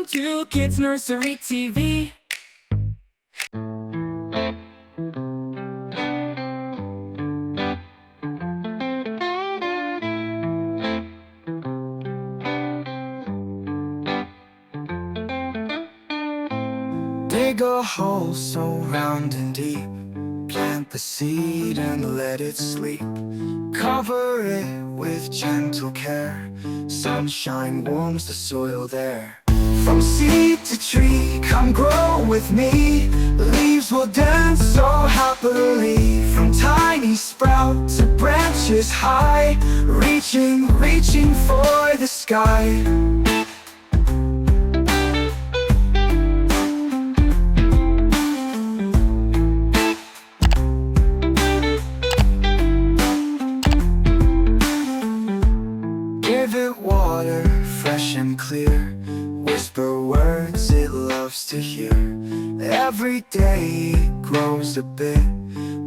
Welcome to Kids Nursery TV. Dig a hole so round and deep, plant the seed and let it sleep. Cover it with gentle care, sunshine warms the soil there. From seed to tree, come grow with me. Leaves will dance so happily. From tiny sprout to branches high, reaching for the sky. Give it water, fresh and clear. Whisper words it loves to hear. Every day it grows a bit.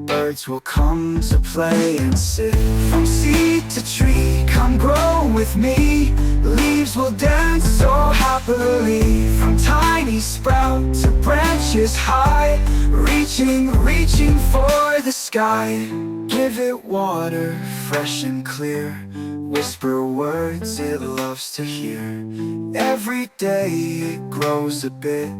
Birds will come to play and sit. From seed to tree, come grow with me. Leaves will dance so happily. From tiny sprout to branches high, reaching for the sky. Give it water, fresh and clear. Whisper words it loves to hear. Every day it grows a bit.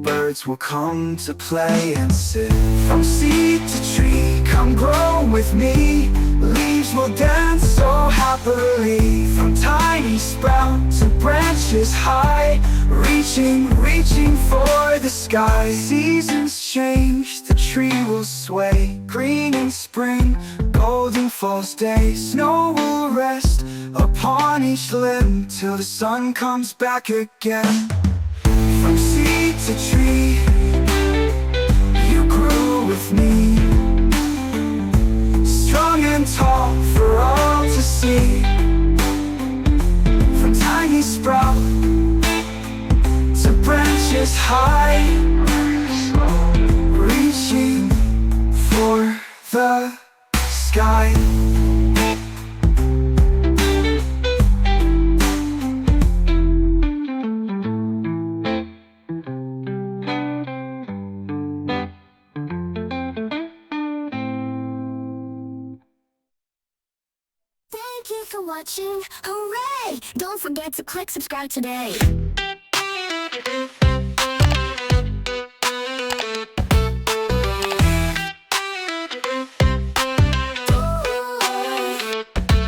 Birds will come to play and sit. From seed to tree, come grow with me. Leaves will dance so happily. From tiny sprout to branches high, reaching for the sky. Seasons change, the tree will sway. Green in spring, golden fall's day. Snow will rest upon each limb till the sun comes back again. From seed to tree, you grew with me. Strong and tall for all to see. From tiny sprout to branches high, reaching for the sky. Thank you for watching. Hooray! Don't forget to click subscribe today.